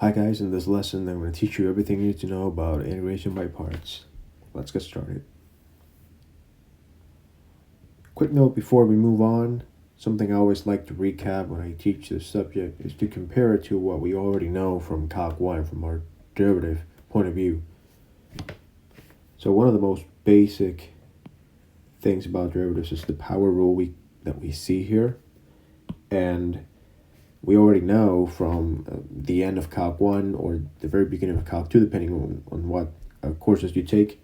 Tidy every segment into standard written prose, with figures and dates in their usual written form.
Hi guys, in this lesson I'm going to teach you everything you need to know about integration by parts. Let's get started. Quick note before we move on, something I always like to recap when I teach this subject is to compare it to what we already know from Calc 1 from our derivative point of view. So one of the most basic things about derivatives is the power rule that we see here, and we already know from the end of Calc 1 or the very beginning of Calc 2, depending on what courses you take,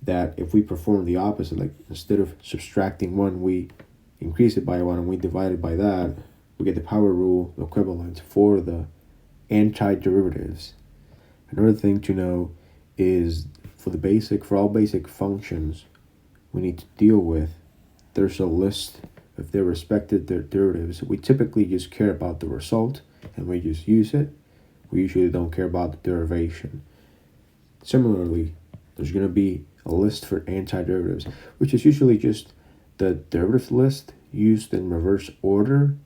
that if we perform the opposite, like instead of subtracting 1, we increase it by 1 and we divide it by that, we get the power rule equivalent for the antiderivatives. Another thing to know is for all basic functions we need to deal with, there's a list of their respective derivatives. We typically just care about the result and we just use it. We usually don't care about the derivation. Similarly, there's going to be a list for antiderivatives, which is usually just the derivative list used in reverse order,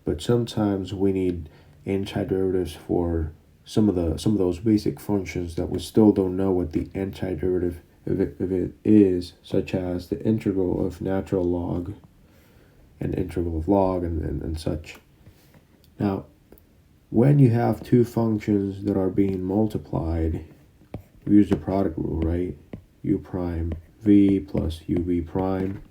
but sometimes we need antiderivatives for some of those basic functions that we still don't know what the antiderivative of it is, such as the integral of natural log and integral of log and such. Now, when you have two functions that are being multiplied, we use the product rule, right? U prime v plus uv prime.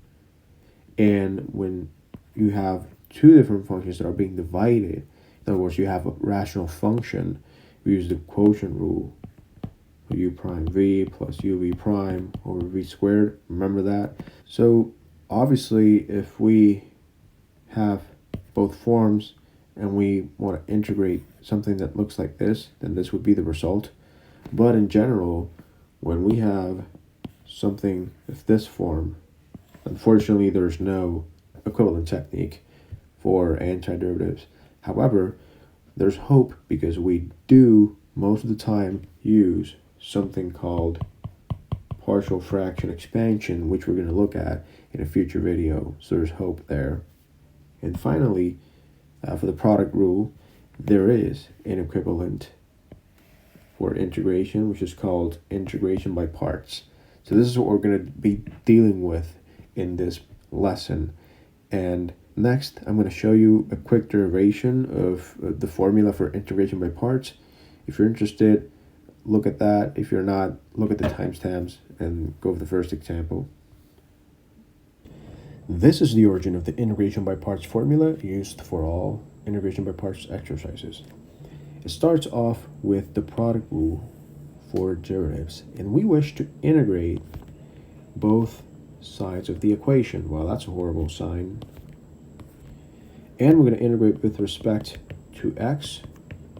And when you have two different functions that are being divided, in other words, you have a rational function, we use the quotient rule. U prime v plus uv prime over v squared. Remember that? So obviously, if we have both forms and we want to integrate something that looks like this, then this would be the result. But in general, when we have something of this form, unfortunately there's no equivalent technique for antiderivatives. However, there's hope because we do most of the time use something called partial fraction expansion, which we're going to look at in a future video. So there's hope there. And finally, for the product rule, there is an equivalent for integration, which is called integration by parts. So this is what we're going to be dealing with in this lesson. And next, I'm going to show you a quick derivation of the formula for integration by parts. If you're interested, look at that. If you're not, look at the timestamps and go with the first example. This is the origin of the integration by parts formula used for all integration by parts exercises. It starts off with the product rule for derivatives, and we wish to integrate both sides of the equation. Well, that's a horrible sign. And we're going to integrate with respect to x.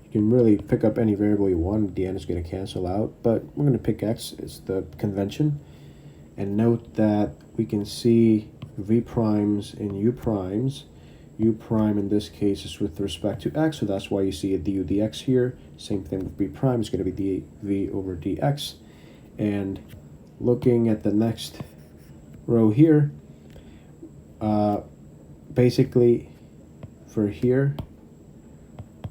You can really pick up any variable you want. At the end, it's going to cancel out, but we're going to pick x. It's the convention. And note that we can see v primes and u primes. U prime in this case is with respect to x, so that's why you see a du dx here. Same thing with v prime, is going to be dv over dx. And looking at the next row here, basically for here,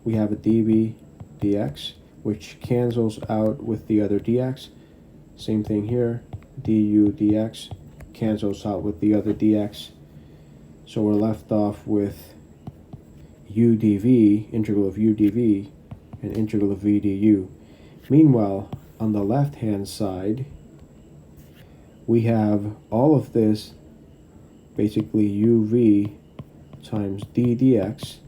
we have a dv dx, which cancels out with the other dx. Same thing here, du dx cancels out with the other dx. So we're left off with u dv, integral of u dv, and integral of v du. Meanwhile, on the left-hand side, we have all of this, basically uv times d dx.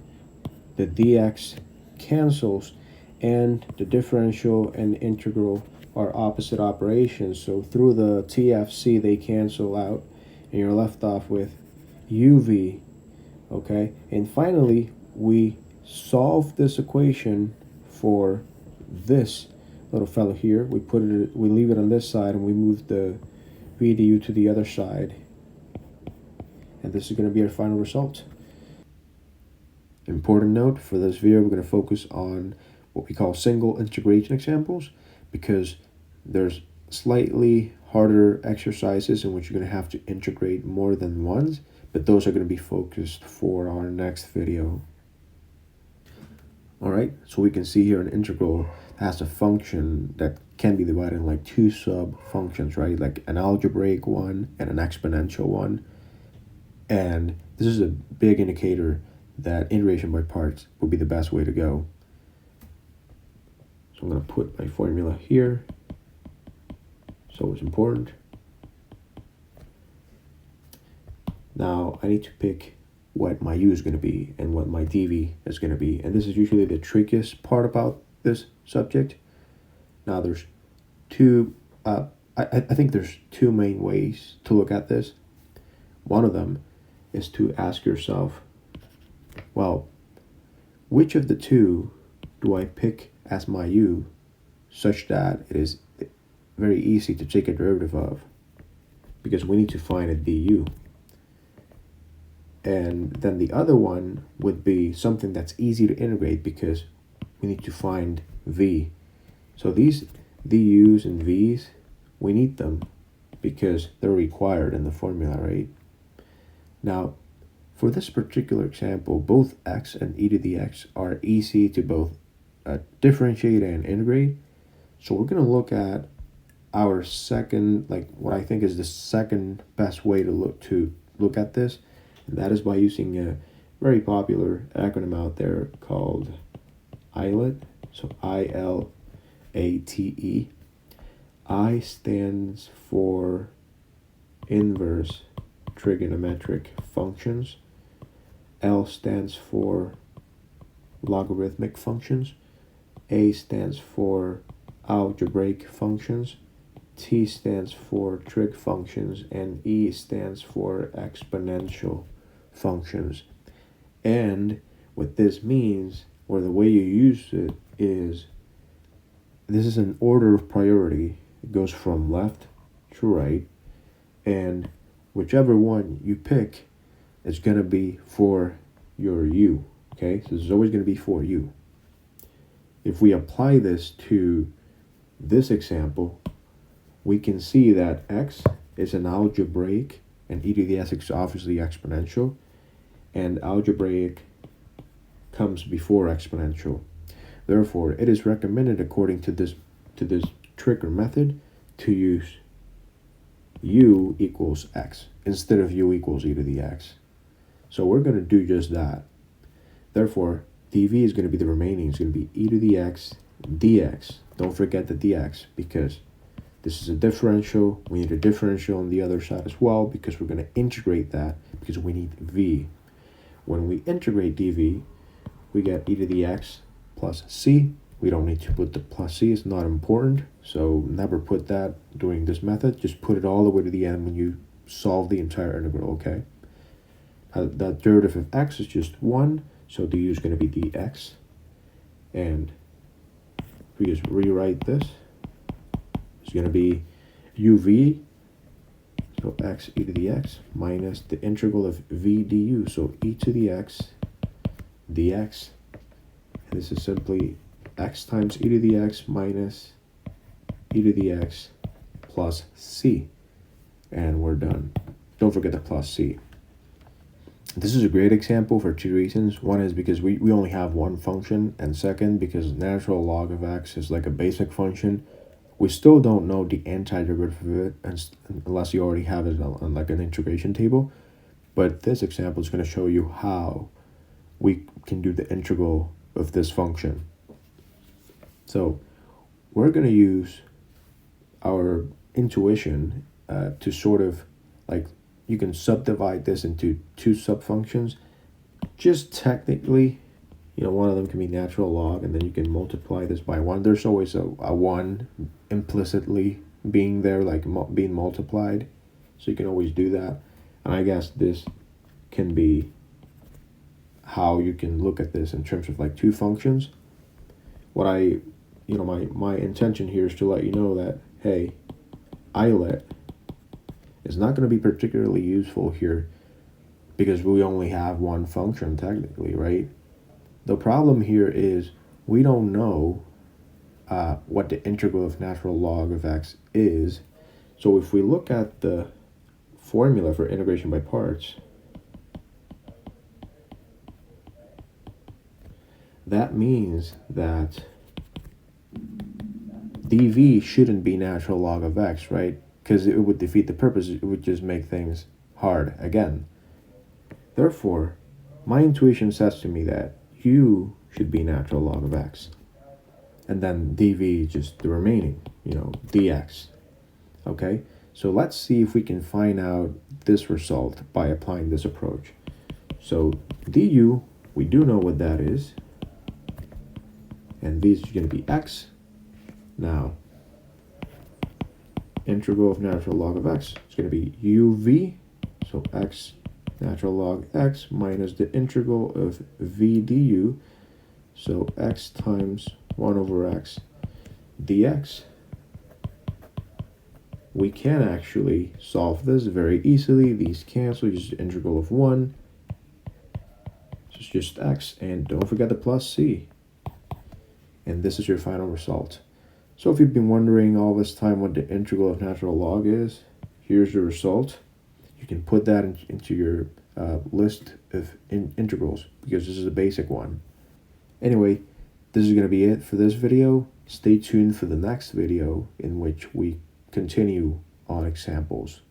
The dx cancels, and the differential and integral are opposite operations. So through the TFC, they cancel out, and you're left off with uv. Okay, and finally we solve this equation for this little fellow here. We leave it on this side and we move the v du to the other side, and this is going to be our final result. Important note, for this video we're going to focus on what we call single integration examples, because there's slightly harder exercises in which you're going to have to integrate more than once, but those are going to be focused for our next video. All right, so we can see here an integral has a function that can be divided in like two sub functions, right? Like an algebraic one and an exponential one. And this is a big indicator that integration by parts would be the best way to go. So I'm going to put my formula here. So it's important. Now I need to pick what my u is going to be and what my dv is going to be. And this is usually the trickiest part about this subject. Now there's two, I think there's two main ways to look at this. One of them is to ask yourself, well, which of the two do I pick as my u such that it is very easy to take a derivative of? Because we need to find a du. And then the other one would be something that's easy to integrate because we need to find v. So these du's and v's, we need them because they're required in the formula, right? Now, for this particular example, both x and e to the x are easy to both differentiate and integrate. So we're going to look at our second, like what I think is the second best way to look at this. And that is by using a very popular acronym out there called ILATE. So ILATE. I stands for inverse trigonometric functions. L stands for logarithmic functions. A stands for algebraic functions. T stands for trig functions. And E stands for exponential functions. And what this means, or the way you use it, is this is an order of priority. It goes from left to right, and whichever one you pick is going to be for your u. Okay, so this is always going to be for you. If we apply this to this example, we can see that x is an algebraic and e to the s is obviously exponential, and algebraic comes before exponential. Therefore, it is recommended according to this trigger method to use u equals x instead of u equals e to the x. So we're going to do just that. Therefore, dv is going to be the remaining. It's going to be e to the x dx. Don't forget the dx because this is a differential. We need a differential on the other side as well because we're going to integrate that because we need v. When we integrate dv, we get e to the x plus c. We don't need to put the plus c. It's not important. So never put that during this method. Just put it all the way to the end when you solve the entire integral, okay? The derivative of x is just 1. So du is going to be dx. And we just rewrite this. It's going to be uv, so x e to the x, minus the integral of v du, so e to the x dx. And this is simply x times e to the x minus e to the x plus c. And we're done. Don't forget the plus c. This is a great example for two reasons. One is because we only have one function, and second, because natural log of x is like a basic function. We still don't know the antiderivative of it unless you already have it on like an integration table. But this example is going to show you how we can do the integral of this function. So we're going to use our intuition to sort of like, you can subdivide this into two subfunctions. Just technically, one of them can be natural log, and then you can multiply this by 1. There's always a 1 implicitly being there, like being multiplied. So you can always do that. And I guess this can be how you can look at this in terms of like two functions. What my intention here is to let you know that, hey, ILATE is not going to be particularly useful here because we only have one function technically, right? The problem here is we don't know what the integral of natural log of x is. So if we look at the formula for integration by parts, that means that dv shouldn't be natural log of x, right? Because it would defeat the purpose. It would just make things hard again. Therefore, my intuition says to me that u should be natural log of x. And then dv just the remaining, dx. Okay? So let's see if we can find out this result by applying this approach. So du, we do know what that is. And v is going to be x. Now, integral of natural log of x is going to be uv. So x natural log x minus the integral of v du. So x times 1 over x dx. We can actually solve this very easily. These cancel, just the integral of 1. So it's just x, and don't forget the plus c. And this is your final result. So if you've been wondering all this time what the integral of natural log is, here's your result. You can put that into your list of integrals, because this is a basic one. Anyway, this is going to be it for this video. Stay tuned for the next video in which we continue on examples.